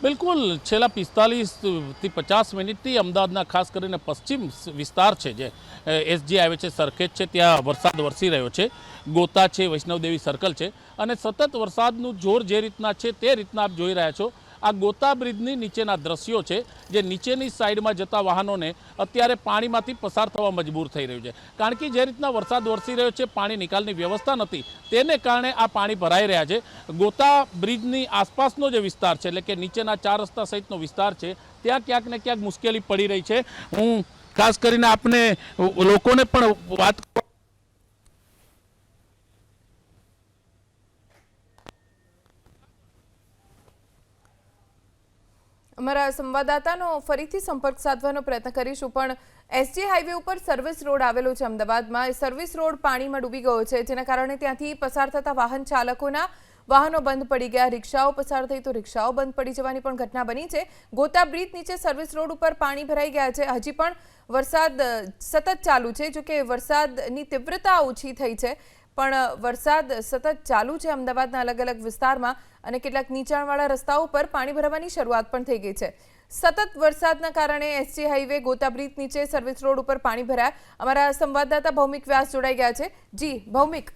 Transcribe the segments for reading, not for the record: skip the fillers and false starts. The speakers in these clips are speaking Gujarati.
બિલકુલ છેલ્લા 45 થી 50 મિનિટથી અમદાવાદના ખાસ કરીને પશ્ચિમ વિસ્તાર છે જે એસજી હાઈવે છે, સરખેજ છે, ત્યાં વરસાદ વરસી રહ્યો છે। ગોતા છે, વૈષ્ણવદેવી સર્કલ છે અને સતત વરસાદનું જોર જે રીતના છે તે રીતના આપ જોઈ રહ્યા છો। આ ગોતા બ્રિજની નીચેના દ્રશ્યો છે જે નીચેની સાઈડમાં જતા વાહનોને અત્યારે પાણીમાંથી પસાર થવા મજબૂર થઈ રહ્યું છે, કારણ કે જે રીતના વરસાદ વરસી રહ્યો છે, પાણી નિકાલની વ્યવસ્થા નથી, તેને કારણે આ પાણી ભરાઈ રહ્યા છે। ગોતા બ્રિજની આસપાસનો જે વિસ્તાર છે, એટલે કે નીચેના 4 રસ્તા સહિતનો વિસ્તાર છે, ત્યાં ક્યાંક ને ક્યાંક મુશ્કેલી પડી રહી છે। હું ખાસ કરીને આપને લોકોને પણ વાત અમારા સંવાદદાતાનો ફરીથી સંપર્ક સાધવાનો પ્રયત્ન કરીશું, પણ એસજી હાઈવે ઉપર સર્વિસ રોડ આવેલો છે અમદાવાદમાં। એ સર્વિસ રોડ પાણીમાં ડૂબી ગયો છે, જેના કારણે ત્યાંથી પસાર થતા વાહન ચાલકોના વાહનો બંધ પડી ગયા, રિક્ષાઓ પસાર થઈ તો રિક્ષાઓ બંધ પડી જવાની પણ ઘટના બની છે। ગોતા બ્રિજ નીચે સર્વિસ રોડ ઉપર પાણી ભરાઈ ગયા છે। હજી પણ વરસાદ સતત ચાલુ છે, જો કે વરસાદની તીવ્રતા ઓછી થઈ છે, પણ વરસાદ સતત ચાલુ છે અમદાવાદના અલગ અલગ વિસ્તારમાં અને કેટલાક નીચાણવાળા રસ્તાઓ પર પાણી ભરાવાની શરૂઆત પણ થઈ ગઈ છે। સતત વરસાદના કારણે એસજી હાઈવે ગોતા બ્રિજ નીચે સર્વિસ રોડ ઉપર પાણી ભરાયા। અમારા સંવાદદાતા ભૌમિક વ્યાસ જોડાઈ ગયા છે। જી ભૌમિક।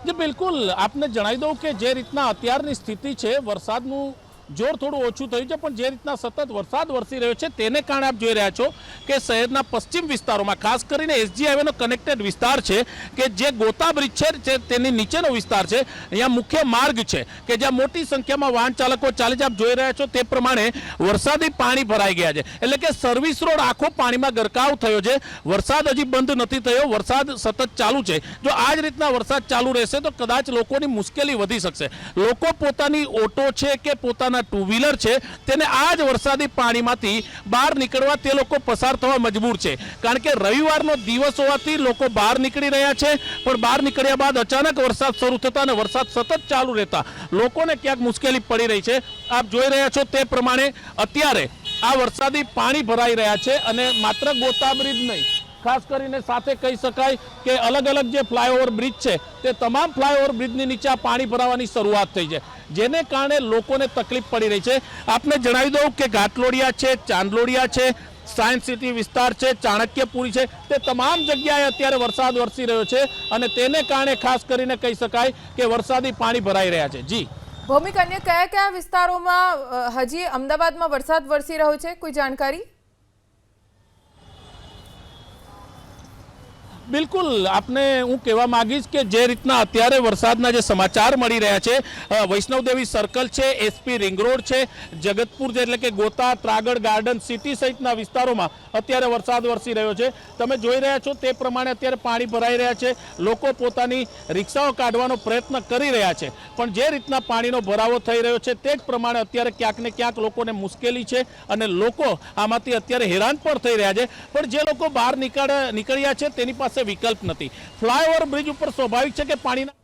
जी बिल्कुल आपने जणावी दઉં કે જે રીતના અત્યારની સ્થિતિ છે, વરસાદનું જોર થોડું ઓછું થયું છે, પણ જે રીતના સતત વરસાદ વરસી રહ્યો છે તેને કારણે આપ જોઈ રહ્યા છો કે શહેરના પશ્ચિમ વિસ્તારોમાં ખાસ કરીને એસજી હાઈવેનો કનેક્ટેડ વિસ્તાર છે કે જે ગોતા બ્રિજ છે તેની નીચેનો વિસ્તાર છે, અહીંયા મુખ્ય માર્ગ છે કે જ્યાં મોટી સંખ્યામાં વાહન ચાલકો ચાલે છે। આપ જોઈ રહ્યા છો તે પ્રમાણે વરસાદી પાણી ભરાઈ ગયા છે, એટલે કે સર્વિસ રોડ આખો પાણીમાં ગરકાવ થયો છે। વરસાદ હજી બંધ નથી થયો, વરસાદ સતત ચાલુ છે। જો આ જ રીતના વરસાદ ચાલુ રહેશે તો કદાચ લોકોની મુશ્કેલી વધી શકશે। લોકો પોતાની ઓટો છે કે પોતાના ટુ વ્હીલર છે તેને આ જ વરસાદી પાણીમાંથી બહાર નીકળવા તે લોકો પસાર થવા મજબૂર છે, કારણ કે રવિવારનો દિવસ હોવાથી લોકો બહાર નીકળી રહ્યા છે, પણ બહાર નીકળ્યા બાદ અચાનક વરસાદ શરૂ થતા અને વરસાદ સતત ચાલુ રહેતા લોકોને ક્યાંક મુશ્કેલી પડી રહી છે। આપ જોઈ રહ્યા છો તે પ્રમાણે અત્યારે આ વરસાદી પાણી ભરાઈ રહ્યા છે અને માત્ર ગોતા બ્રિજ નહીં, ખાસ કરીને સાથે કહી શકાય કે અલગ અલગ જે ફ્લાયઓવર બ્રિજ છે તે તમામ ફ્લાયઓવર બ્રિજની નીચે પાણી ભરાવાની શરૂઆત થઈ છે, જેને કારણે લોકોને તકલીફ પડી રહી છે। આપને જણાવી દઉં કે ઘાટલોડિયા છે, ચાંદલોડિયા છે, સાયન્સ સિટી વિસ્તાર છે, ચાણક્યપુરી છે, તે તમામ જગ્યાએ અત્યારે વરસાદ વરસી રહ્યો છે અને તેને કારણે ખાસ કરીને કહી શકાય કે વરસાદી પાણી ભરાઈ રહ્યા છે। જી ભૌમિક, અન્ય કયા કયા વિસ્તારોમાં હજી અમદાવાદમાં વરસાદ વરસી રહ્યો છે, કોઈ જાણકારી? બિલકુલ આપને હું કહેવા માંગીશ કે જે રીતના અત્યારે વરસાદના જે સમાચાર મળી રહ્યા છે, વૈષ્ણવદેવી સર્કલ છે, એસપી રિંગ રોડ છે, જગતપુર છે, એટલે કે ગોતા, ત્રાગડ, ગાર્ડન સિટી સહિતના વિસ્તારોમાં અત્યારે વરસાદ વરસી રહ્યો છે। તમે જોઈ રહ્યા છો તે પ્રમાણે અત્યારે પાણી ભરાઈ રહ્યા છે, લોકો પોતાની રિક્ષાઓ કાઢવાનો પ્રયત્ન કરી રહ્યા છે, પણ જે રીતના પાણીનો ભરાવો થઈ રહ્યો છે તે જ પ્રમાણે અત્યારે ક્યાંક ને ક્યાંક લોકોને મુશ્કેલી છે અને લોકો આમાંથી અત્યારે હેરાન પણ થઈ રહ્યા છે। પણ જે લોકો બહાર નીકળ્યા છે તેની પાસે વિકલ્પ નથી। ફ્લાયઓવર બ્રિજ ઉપર સ્વાભાવિક છે કે પાણીના